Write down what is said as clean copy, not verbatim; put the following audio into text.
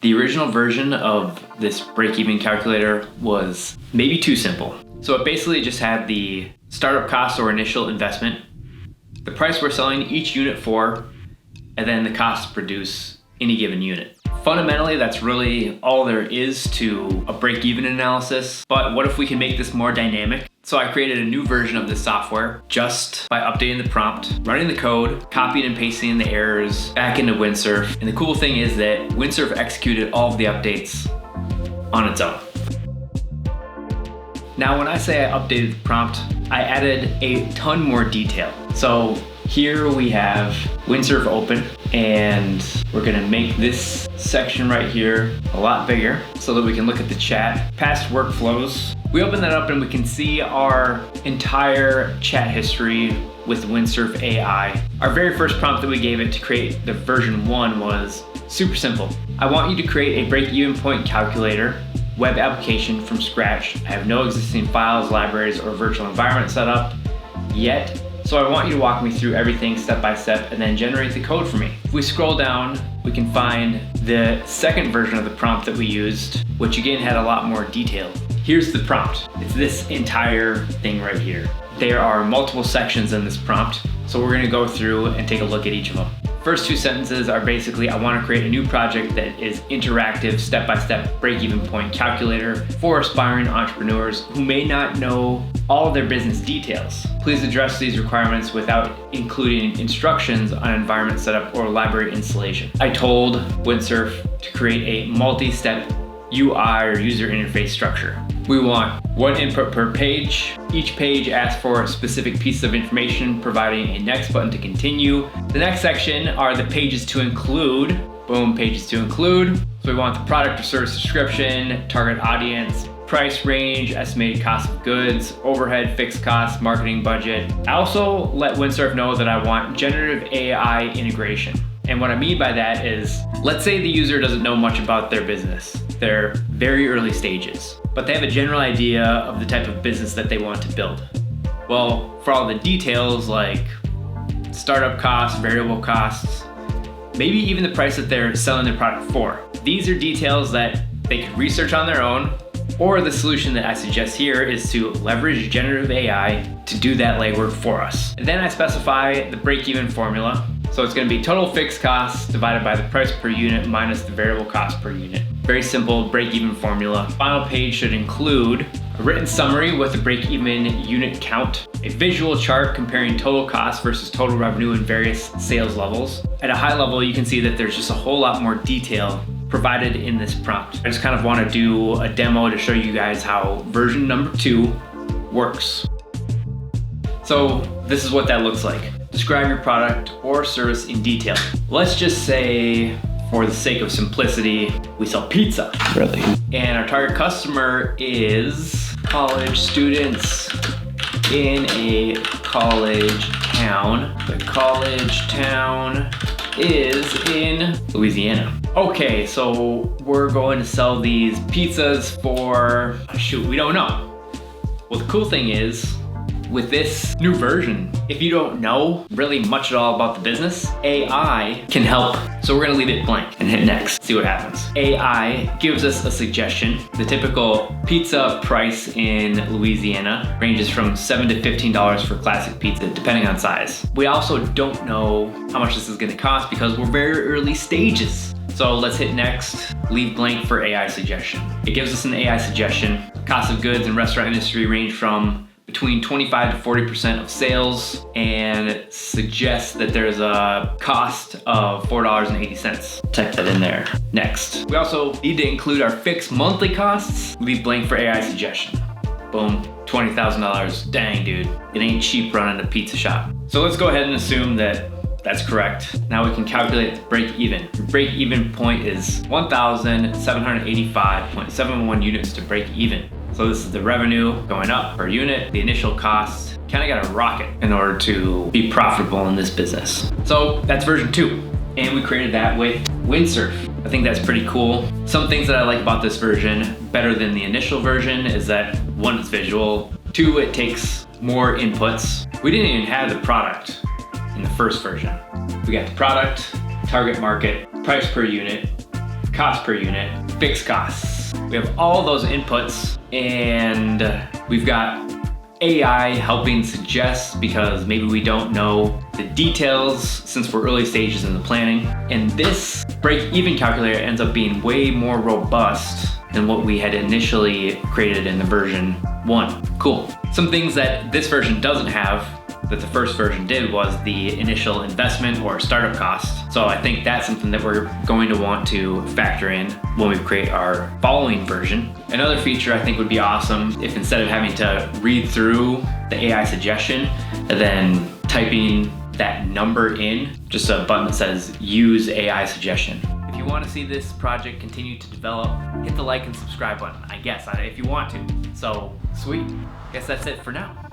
The original version of this break-even calculator was maybe too simple. So it basically just had the startup cost or initial investment, the price we're selling each unit for, and then the cost to produce any given unit. Fundamentally, that's really all there is to a break-even analysis. But what if we can make this more dynamic? So I created a new version of this software just by updating the prompt, running the code, copying and pasting the errors back into Windsurf. And the cool thing is that Windsurf executed all of the updates on its own. Now, when I say I updated the prompt, I added a ton more detail. So here we have Windsurf open, and we're gonna make this section right here a lot bigger so that we can look at the chat, past workflows. We open that up and we can see our entire chat history with Windsurf AI. Our very first prompt that we gave it to create the version 1 was super simple. I want you to create a break-even point calculator web application from scratch. I have no existing files, libraries, or virtual environment set up yet. So I want you to walk me through everything step by step and then generate the code for me. If we scroll down, we can find the second version of the prompt that we used, which again had a lot more detail. Here's the prompt. It's this entire thing right here. There are multiple sections in this prompt, so we're gonna go through and take a look at each of them. First two sentences are basically, I want to create a new project that is interactive, step-by-step break-even point calculator for aspiring entrepreneurs who may not know all of their business details. Please address these requirements without including instructions on environment setup or library installation. I told Windsurf to create a multi-step UI or user interface structure. We want one input per page. Each page asks for a specific piece of information, providing a next button to continue. The next section are the pages to include. Boom, pages to include. So we want the product or service description, target audience, price range, estimated cost of goods, overhead, fixed costs, marketing budget. I also let Windsurf know that I want generative AI integration. And what I mean by that is, let's say the user doesn't know much about their business. They're very early stages, but they have a general idea of the type of business that they want to build. Well, for all the details like startup costs, variable costs, maybe even the price that they're selling their product for. These are details that they could research on their own, or the solution that I suggest here is to leverage generative AI to do that legwork for us. And then I specify the break-even formula. So it's gonna be total fixed costs divided by the price per unit minus the variable cost per unit. Very simple break-even formula. Final page should include a written summary with a break-even unit count, a visual chart comparing total cost versus total revenue in various sales levels. At a high level, you can see that there's just a whole lot more detail provided in this prompt. I just kind of want to do a demo to show you guys how version number 2 works. So this is what that looks like. Describe your product or service in detail. Let's just say, for the sake of simplicity, we sell pizza. Really? And our target customer is college students in a college town. The college town is in Louisiana. Okay, so we're going to sell these pizzas for, shoot, we don't know. Well, the cool thing is, with this new version, if you don't know really much at all about the business, AI can help. So we're gonna leave it blank and hit next, see what happens. AI gives us a suggestion. The typical pizza price in Louisiana ranges from $7 to $15 for classic pizza, depending on size. We also don't know how much this is gonna cost because we're very early stages. So let's hit next, leave blank for AI suggestion. It gives us an AI suggestion. Cost of goods in restaurant industry range from between 25 to 40% of sales, and suggests that there's a cost of $4.80. Type that in there. Next. We also need to include our fixed monthly costs. Leave blank for AI suggestion. Boom, $20,000. Dang, dude. It ain't cheap running a pizza shop. So let's go ahead and assume that that's correct. Now we can calculate the break even. The break even point is 1,785.71 units to break even. So this is the revenue going up per unit, the initial cost. Kind of got to rocket in order to be profitable in this business. So that's version 2. And we created that with Windsurf. I think that's pretty cool. Some things that I like about this version better than the initial version is that 1, it's visual. 2, it takes more inputs. We didn't even have the product in the first version. We got the product, target market, price per unit, cost per unit, fixed costs. We have all those inputs, and we've got AI helping suggest, because maybe we don't know the details since we're early stages in the planning. And this break-even calculator ends up being way more robust than what we had initially created in the version 1. Cool. Some things that this version doesn't have that the first version did was the initial investment or startup cost. So I think that's something that we're going to want to factor in when we create our following version. Another feature I think would be awesome if instead of having to read through the AI suggestion and then typing that number in, just a button that says use AI suggestion. If you want to see this project continue to develop, hit the like and subscribe button, I guess, if you want to. So sweet. Guess that's it for now.